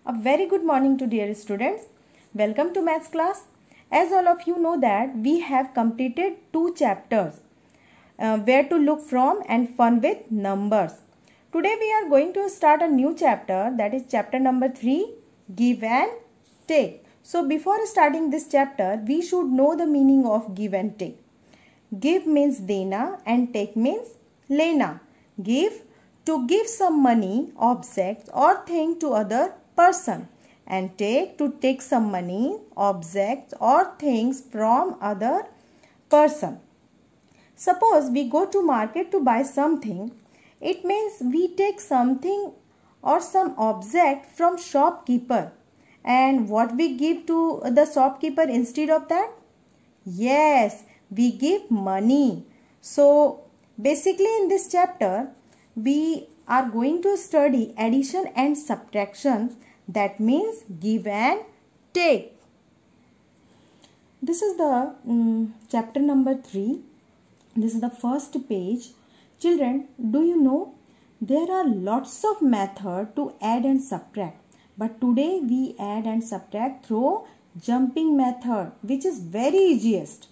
A very good morning to dear students. Welcome to maths class. As all of you know that we have completed 2 chapters where to look from and fun with numbers. Today we are going to start a new chapter, that is chapter number 3, give and take. So before starting this chapter we should know the meaning of give and take. Give means dena and take means lena. Give, to give some money, objects or thing to other person, and take, to take some money, objects or things from other person. Suppose we go to market to buy something, it means we take something or some object from shopkeeper, and what we give to the shopkeeper instead of that? Yes, we give money. So basically in this chapter we are going to study addition and subtraction, that means give and take. This is the chapter number 3. This is the first page. Children, do you know there are lots of methods to add and subtract, but today we add and subtract through jumping method, which is very easiest.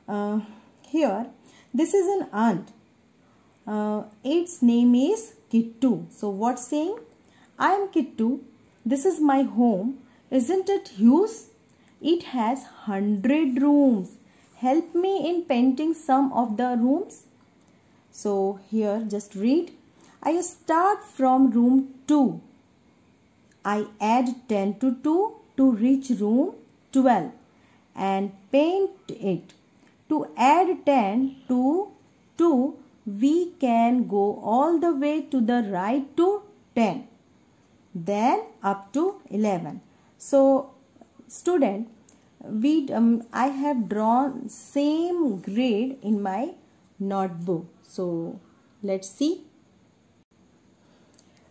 Here this is an ant. Its name is Kittu. So what's saying? I am Kittu. This is my home. Isn't it huge? It has 100 rooms. Help me in painting some of the rooms. So here just read. I start from room 2. I add 10 to 2 to reach room 12 and paint it. To add 10 to 2, we can go all the way to the right to 10. Then up to 11. So student, I have drawn same grade in my notebook. So let's see.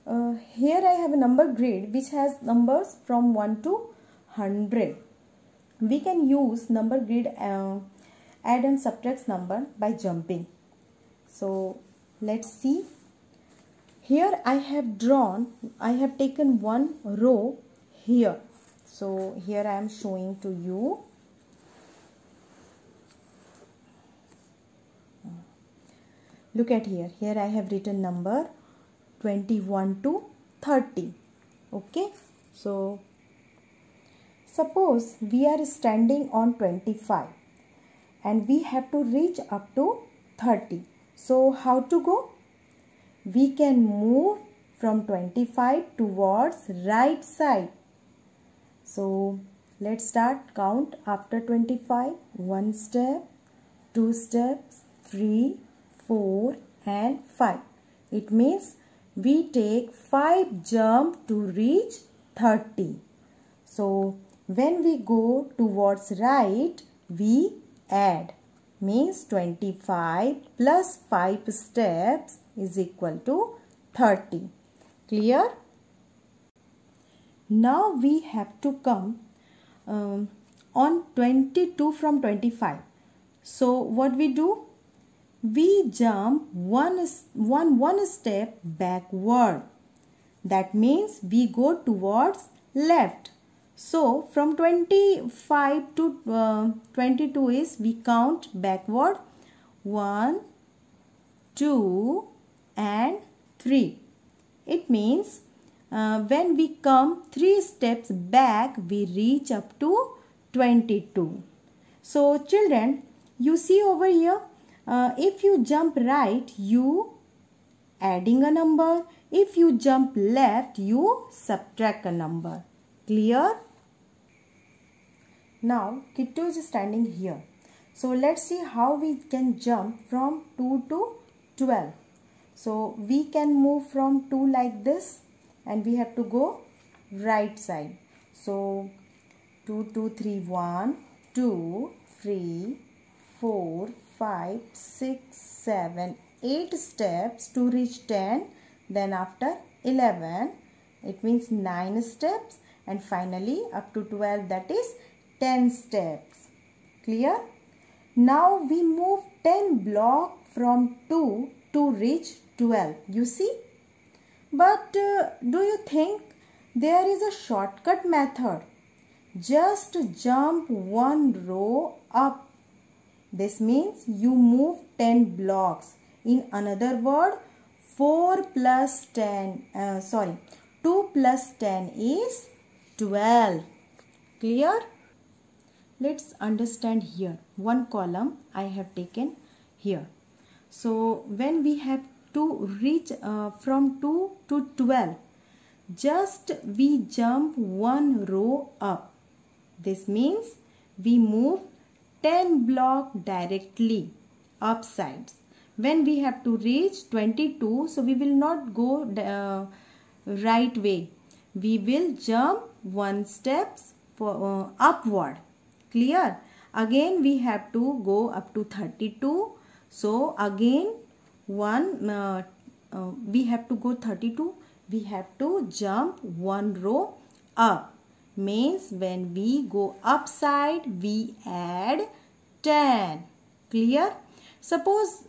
Here I have a number grid which has numbers from 1 to 100. We can use number grid add and subtract number by jumping. So let's see. Here I have taken one row here. So here I am showing to you. Look at here. Here I have written number 21 to 30. Okay. So suppose we are standing on 25 and we have to reach up to 30. So how to go? We can move from 25 towards right side. So let's start count after 25. 1 step, 2 steps, 3, 4 and 5. It means we take 5 jump to reach 30. So when we go towards right, we add. Means 25 plus 5 steps is equal to 30. Clear? Now we have to come on 22 from 25. So what we do? We jump one step backward. That means we go towards left. So from 25 to 22 is we count backward 1, 2 and 3. It means when we come 3 steps back, we reach up to 22. So children, you see over here, if you jump right, you adding a number. If you jump left, you subtract a number. Clear? Now Kittu is standing here. So let's see how we can jump from 2 to 12. So we can move from 2 like this and we have to go right side. So 2, 2, 3, 1, 2, 3, 4, 5, 6, 7, 8 steps to reach 10. Then after 11, it means 9 steps and finally up to 12, that is 10 steps. Clear? Now we move 10 blocks from 2 to reach 12. You see? But do you think There is a shortcut method. Just jump one row up. This means you move 10 blocks. In another word, 2 plus 10 is 12. Clear? Let's understand here. One column I have taken here. So when we have to reach from 2 to 12, just we jump one row up. This means we move 10 block directly up sides. When we have to reach 22, so we will not go right way. We will jump one steps for upward. Clear? Again we have to go up to 32. So again we have to go 32. We have to jump one row up. Means when we go upside, we add 10. Clear? Suppose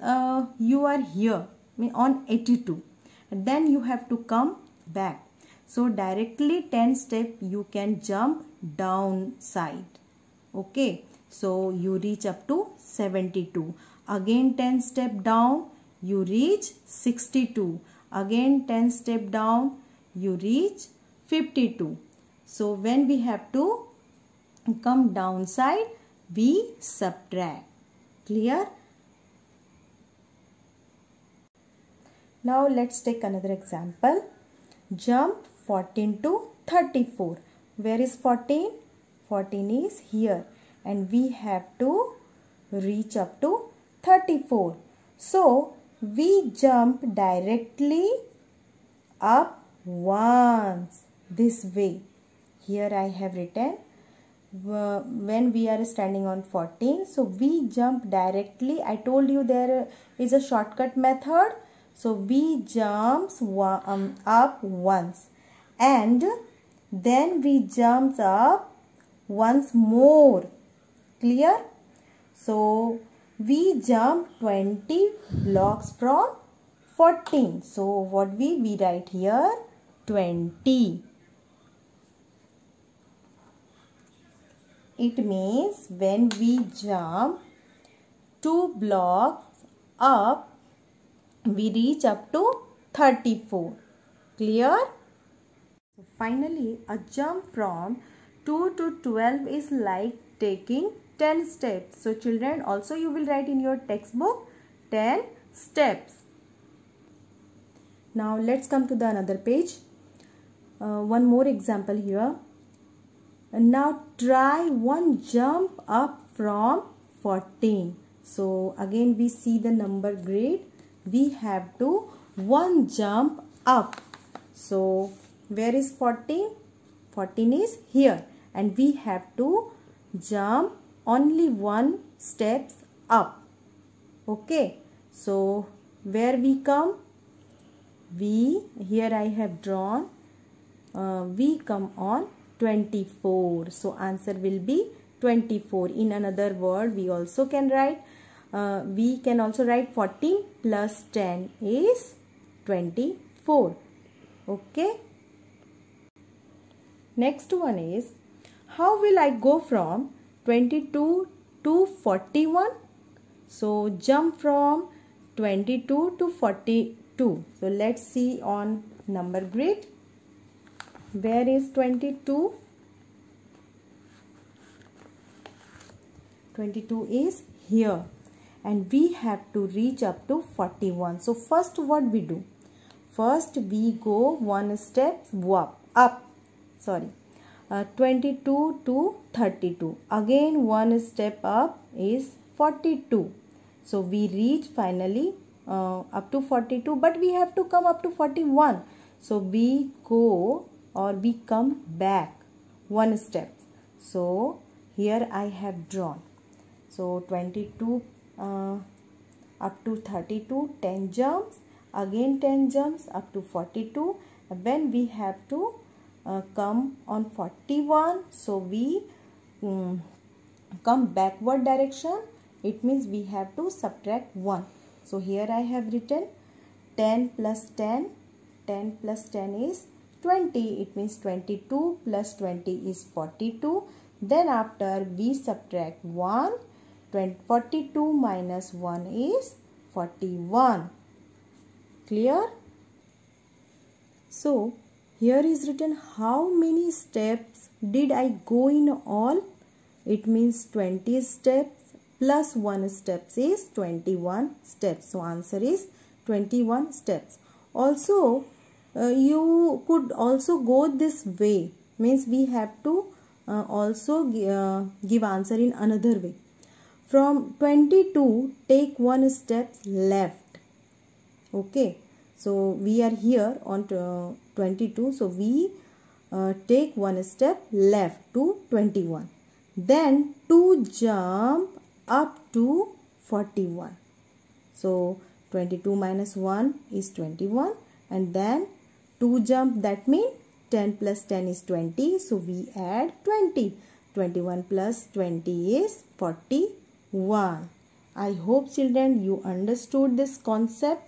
you are here on 82. Then you have to come back. So directly 10 step you can jump downside. Okay. So you reach up to 72. Again 10 step down, you reach 62. Again 10 step down, you reach 52. So when we have to come downside, we subtract. Clear? Now let's take another example. Jump 14 to 34. Where is 14? 14 is here. And we have to reach up to 34. So we jump directly up once. This way. Here I have written when we are standing on 14. So we jump directly. I told you there is a shortcut method. So we jump up once. And then we jump up once more. Clear? So we jump 20 blocks from 14. So what we write here? 20. It means when we jump 2 blocks up, we reach up to 34. Clear? So finally, a jump from 2 to 12 is like taking 10 steps. So children, also you will write in your textbook 10 steps. Now let's come to the another page. One more example here. And now try one jump up from 14. So again we see the number grid. We have to one jump up. So where is 14? 14 is here. And we have to jump only one steps up. Okay. So where we come? Here I have drawn. We come on 24. So answer will be 24. In another word, we also can write. We can also write 14 plus 10 is 24. Okay. Next one is, how will I go from 22 to 41? So jump from 22 to 42. So let's see on number grid. Where is 22? 22 is here. And we have to reach up to 41. So first what we do? First we go one step up. 22 to 32. Again one step up is 42. So we reach finally up to 42. But we have to come up to 41. So we go or we come back one step. So here I have drawn. So 22 up to 32, 10 jumps, again 10 jumps up to 42. When we have to come on 41, so we come backward direction. It means we have to subtract 1. So here I have written 10 plus 10. 10 plus 10 is 20. It means 22 plus 20 is 42. Then after we subtract 1, 42 minus 1 is 41. Clear? So here is written how many steps did I go in all. It means 20 steps plus 1 steps is 21 steps. So answer is 21 steps. Also you could also go this way, means we have to also give answer in another way. From 22 take 1 step left. Okay, so we are here on 22, so we take 1 step left to 21, then 2 jump up to 41. So 22 minus 1 is 21, and then 2 jump, that means 10 plus 10 is 20, so we add 20. 21 plus 20 is 41. I hope children you understood this concept.